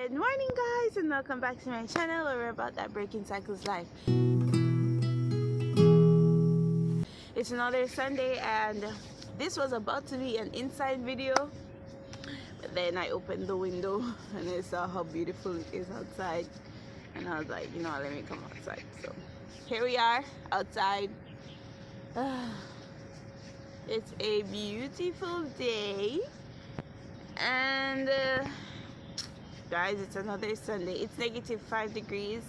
Good morning, guys, and welcome back to my channel where we're about that breaking cycles life. It's another Sunday, and this was about to be an inside video, but then I opened the window and I saw how beautiful it is outside, and I was like, you know what, let me come outside. So here we are outside. It's a beautiful day, and guys, it's another Sunday. It's -5 degrees.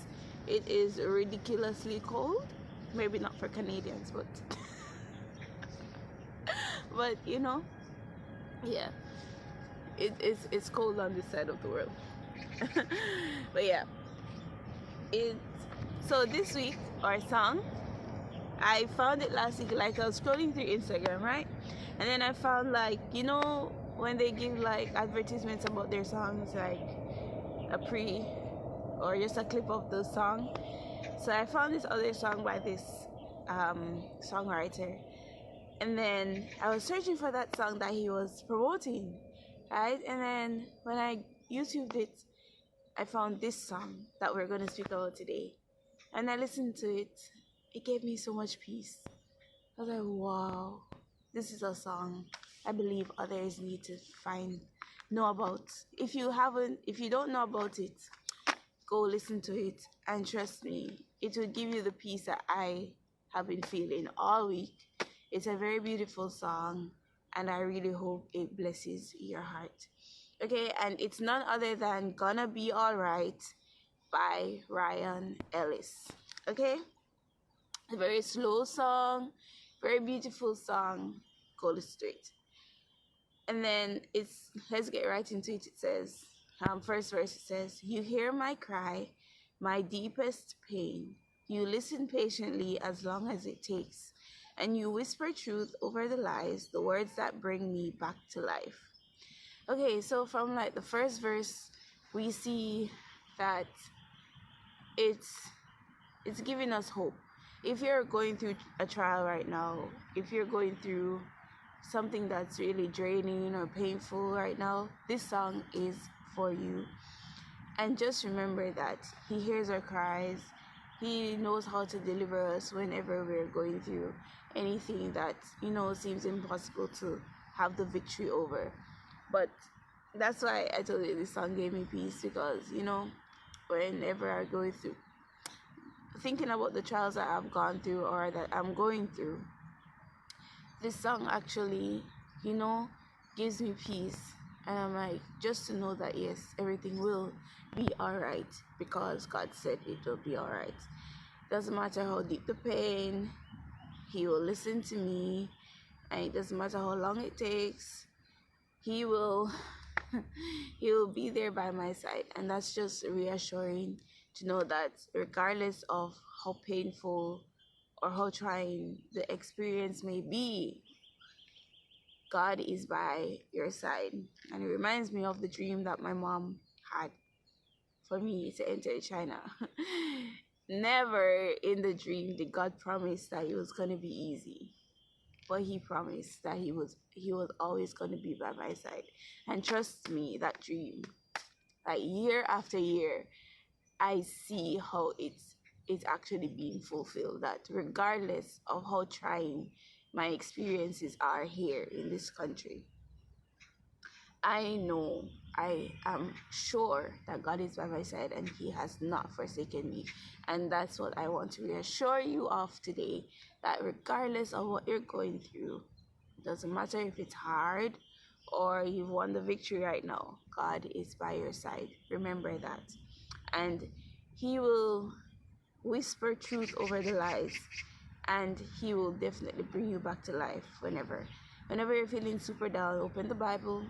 It is ridiculously cold. Maybe not for Canadians, but but you know, yeah, it's cold on this side of the world. But yeah, it's so this week our song, I found it last week. Like, I was scrolling through Instagram, right, and then I found, like, you know, when they give like advertisements about their songs, like a pre or just a clip of the song. So I found this other song by this songwriter, and then I was searching for that song that he was promoting, right? And then when I YouTubed it, I found this song that we're going to speak about today, and I listened to it. It gave me so much peace. I was like, wow, this is a song I believe others need to know about. If you don't know about it, go listen to it, and trust me, it will give you the peace that I have been feeling all week. It's a very beautiful song, and I really hope it blesses your heart. Okay, and it's none other than Gonna Be Alright by Ryan Ellis. Okay, a very slow song, very beautiful song. Go listen to it. And then let's get right into it. It says, first verse, it says, "You hear my cry, my deepest pain. You listen patiently as long as it takes, and you whisper truth over the lies, the words that bring me back to life." Okay, so from like the first verse, we see that it's giving us hope. If you're going through a trial right now, if you're going through something that's really draining or painful right now, this song is for you. And just remember that he hears our cries. He knows how to deliver us whenever we're going through anything that, you know, seems impossible to have the victory over. But that's why I told you this song gave me peace, because, you know, whenever I go through, thinking about the trials that I've gone through or that I'm going through, this song actually, you know, gives me peace. And I'm like, just to know that yes, everything will be alright, because God said it will be alright. Doesn't matter how deep the pain, he will listen to me, and it doesn't matter how long it takes, he will he will be there by my side. And that's just reassuring to know that regardless of how painful or how trying the experience may be, God is by your side. And it reminds me of the dream that my mom had for me to enter China. Never in the dream did God promise that it was going to be easy, but he promised that he was always going to be by my side. And trust me, that dream, like year after year, I see how it's actually being fulfilled. That regardless of how trying my experiences are here in this country, I know, I am sure that God is by my side and he has not forsaken me. And that's what I want to reassure you of today, that regardless of what you're going through, it doesn't matter if it's hard or you've won the victory right now, God is by your side. Remember that. And he will whisper truth over the lies, and he will definitely bring you back to life whenever you're feeling super down. Open the Bible.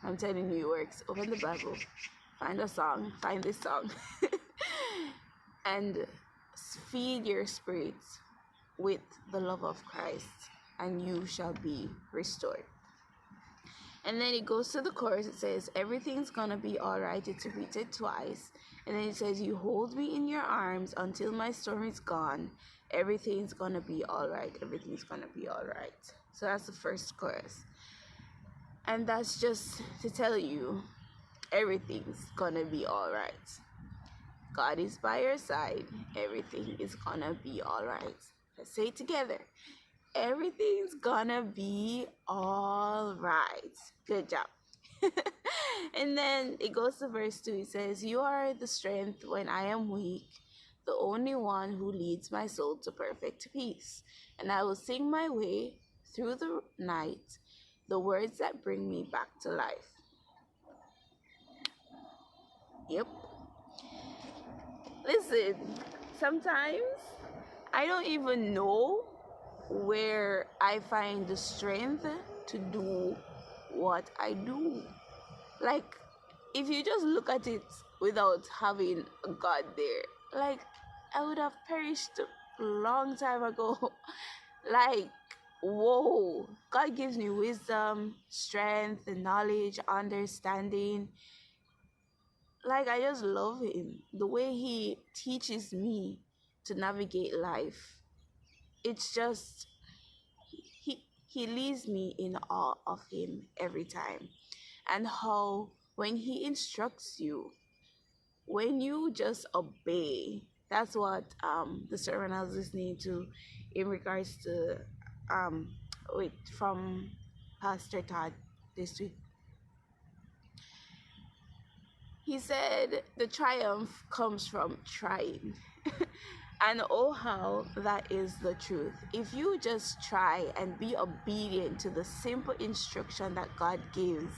I'm telling you, it works. Open the Bible, find this song and feed your spirits with the love of Christ, and you shall be restored. And then it goes to the chorus. It says, "Everything's gonna be alright." It's repeated twice. And then it says, "You hold me in your arms until my storm is gone. Everything's gonna be alright. Everything's gonna be alright." So that's the first chorus. And that's just to tell you everything's gonna be all right. God is by your side. Everything is gonna be all right. Let's say it together. Everything's gonna be all right. Good job. And then it goes to verse 2. It says, "You are the strength when I am weak, the only one who leads my soul to perfect peace. And I will sing my way through the night, the words that bring me back to life." Yep. Listen, sometimes I don't even know where I find the strength to do what I do. Like, if you just look at it without having a God there, like, I would have perished a long time ago. Like, whoa, God gives me wisdom, strength, knowledge, understanding. Like, I just love him. The way he teaches me to navigate life. It's just, he leaves me in awe of him every time. And how when he instructs you, when you just obey, that's what the sermon I was listening to in regards to from Pastor Todd this week. He said the triumph comes from trying. And oh, how that is the truth. If you just try and be obedient to the simple instruction that God gives,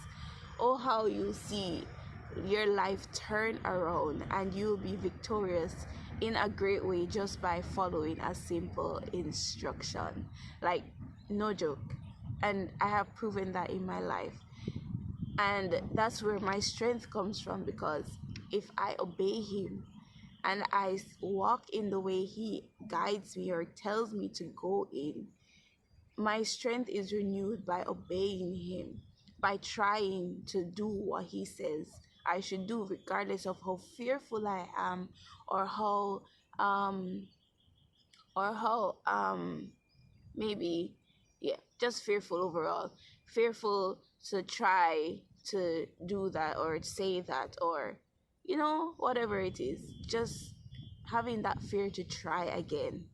oh, how you see your life turn around and you'll be victorious in a great way just by following a simple instruction. Like, no joke. And I have proven that in my life. And that's where my strength comes from, because if I obey him and I walk in the way he guides me or tells me to go in, my strength is renewed by obeying him, by trying to do what he says I should do, regardless of how fearful I am, or how maybe, yeah, just fearful overall, fearful to try to do that or say that, or whatever it is, just having that fear to try again.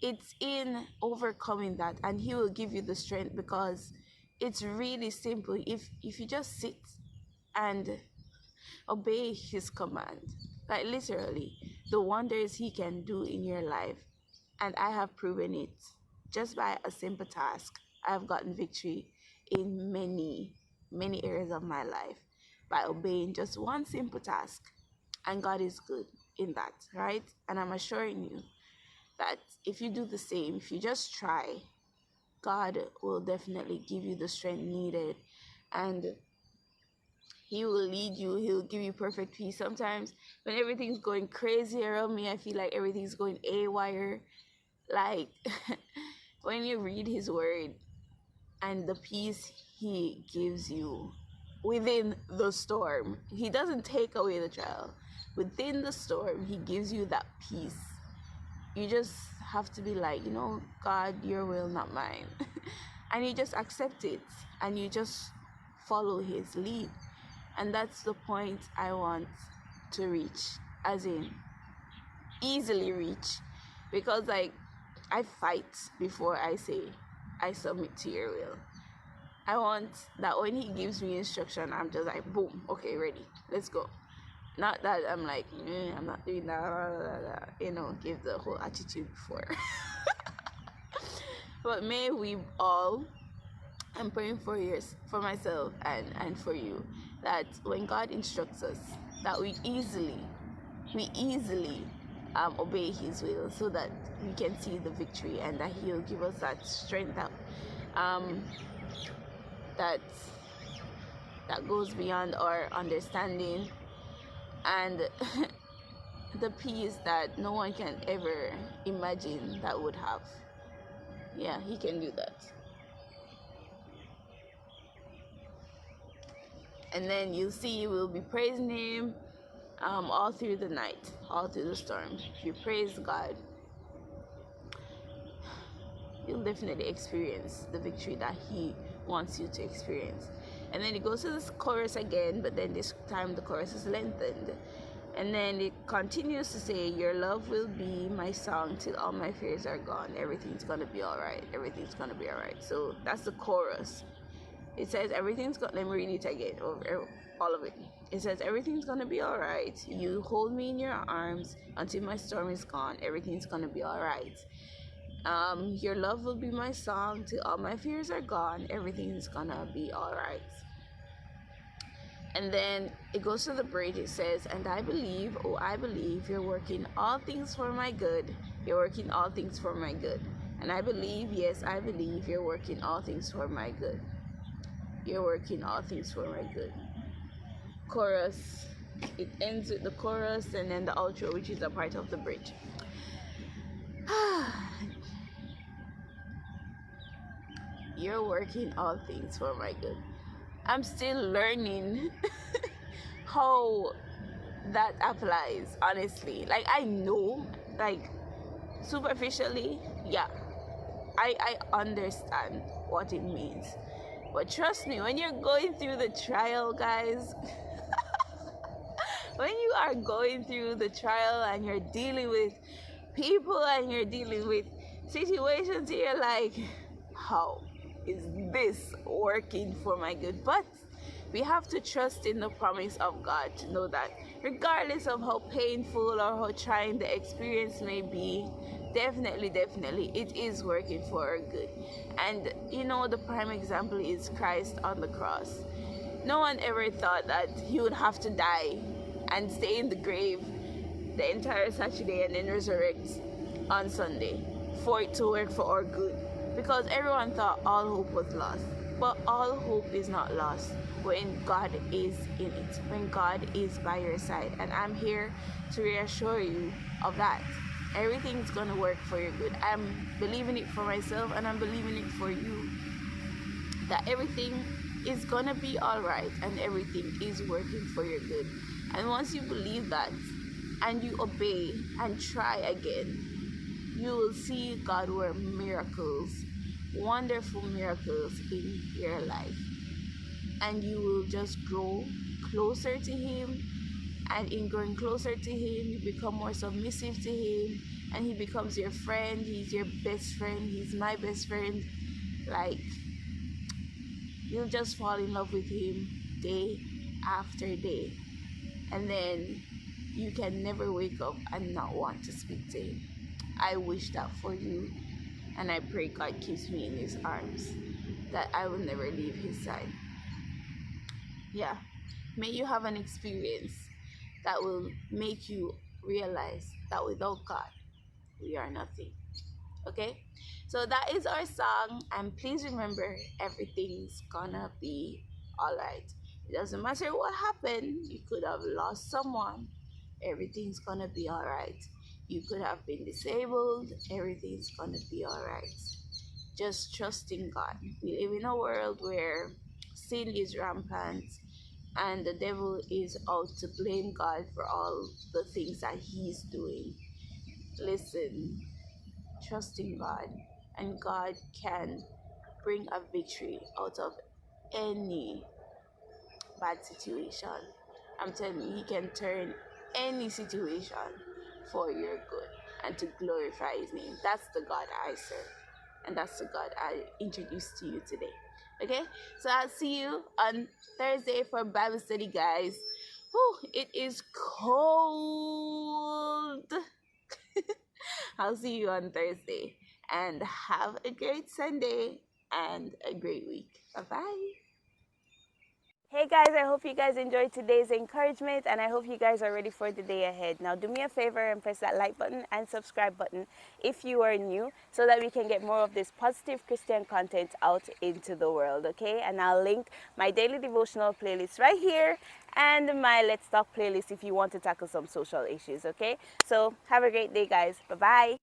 It's in overcoming that, and he will give you the strength, because it's really simple. If you just sit and obey his command, like literally the wonders he can do in your life. And I have proven it just by a simple task. I have gotten victory in many areas of my life by obeying just one simple task. And God is good in that, right? And I'm assuring you that if you do the same, if you just try, God will definitely give you the strength needed, and he will lead you. He'll give you perfect peace. Sometimes when everything's going crazy around me, I feel like everything's going haywire. Like, when you read his word and the peace he gives you within the storm, he doesn't take away the trial. Within the storm, he gives you that peace. You just have to be like, God, your will, not mine. And you just accept it, and you just follow his lead. And that's the point I want to reach, as in easily reach, because like, I fight before I say I submit to your will. I want that when he gives me instruction, I'm just like, boom, okay, ready, let's go. Not that I'm like, I'm not doing that, give the whole attitude before. But may we all, I'm praying for myself and for you, that when God instructs us, that we easily obey his will, so that we can see the victory, and that he'll give us that strength that goes beyond our understanding, and the peace that no one can ever imagine that would have. Yeah, he can do that. And then you'll see we'll be praising him all through the night, all through the storm. If you praise God, you'll definitely experience the victory that he wants you to experience. And then it goes to this chorus again, but then this time the chorus is lengthened. And then it continues to say, your love will be my song till all my fears are gone. Everything's gonna be alright. Everything's gonna be alright. So that's the chorus. It says everything's gonna, let me read it again, all of it. It says everything's gonna be alright. You hold me in your arms until my storm is gone. Everything's gonna be alright. Your love will be my song till all my fears are gone. Everything's gonna be alright. And then it goes to the bridge. It says, and I believe, oh, I believe you're working all things for my good. You're working all things for my good. And I believe, yes, I believe you're working all things for my good. You're working all things for my good. Chorus. It ends with the chorus and then the outro, which is a part of the bridge. You're working all things for my good. I'm still learning how that applies, honestly. Like, I know, like, superficially, yeah, I understand what it means. But trust me, when you're going through the trial, guys, when you are going through the trial and you're dealing with people and you're dealing with situations, you're like, how is this working for my good? But we have to trust in the promise of God to know that regardless of how painful or how trying the experience may be, definitely it is working for our good. And you know, the prime example is Christ on the cross. No one ever thought that he would have to die and stay in the grave the entire Saturday and then resurrect on Sunday for it to work for our good, because everyone thought all hope was lost. But all hope is not lost when God is in it, when God is by your side. And I'm here to reassure you of that. Everything's gonna work for your good. I'm believing it for myself and I'm believing it for you, that everything is gonna be alright and everything is working for your good. And once you believe that and you obey and try again, you will see God work miracles, wonderful miracles in your life. And you will just grow closer to him, and in growing closer to him, you become more submissive to him, and he becomes your friend. He's your best friend. He's my best friend. Like, you'll just fall in love with him day after day, and then you can never wake up and not want to speak to him. I wish that for you, and I pray God keeps me in his arms, that I will never leave his side. Yeah, may you have an experience that will make you realize that without God, we are nothing. Okay? So that is our song, and please remember, everything's gonna be alright. It doesn't matter what happened. You could have lost someone. Everything's gonna be alright. You could have been disabled. Everything's gonna be alright. Just trust in God. We live in a world where sin is rampant and the devil is out to blame God for all the things that he's doing. Listen, trust in God, and God can bring a victory out of any bad situation. I'm telling you, he can turn any situation for your good and to glorify his name. That's the God I serve, and that's the God I introduced to you today. Okay, so I'll see you on Thursday for Bible study, guys. Whew, it is cold. I'll see you on Thursday, and have a great Sunday and a great week. Bye bye. Hey guys, I hope you guys enjoyed today's encouragement, and I hope you guys are ready for the day ahead. Now do me a favor and press that like button and subscribe button if you are new, so that we can get more of this positive Christian content out into the world, okay? And I'll link my daily devotional playlist right here and my Let's Talk playlist if you want to tackle some social issues, okay? So have a great day, guys. Bye-bye.